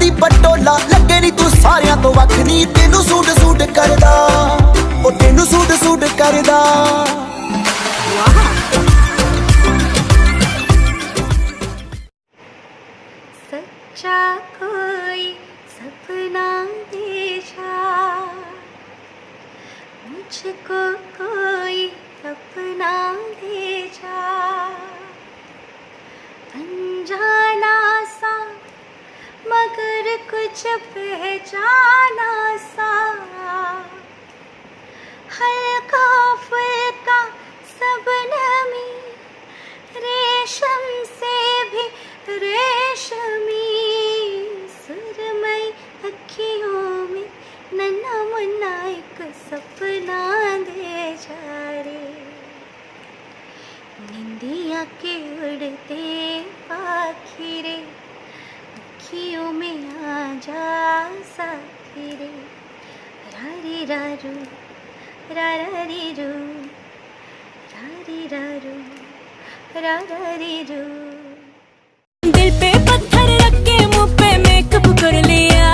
दी पटोला लगे नी तू सारियां तो वख नी तेनू सूट सूट करदा ओ तेनू सूट सूट करदा सच्चा कोई सपना दे जा मुझको कोई अपना दे जा अनजाना सा मगर कुछ पहचाना सा हल्का फुल्का सबनमी रेशम से भी रेशमी सुरमई अखियों में नन्हा मुन्ना एक सपना दे जा रे निंदिया के उड़ते पाखी रे अखियों में आ जा साथी रे रारी रारू रारी रू रारी रारू रारी रू दिल पे पत्थर रख के मुंह पे मेकअप कर लिया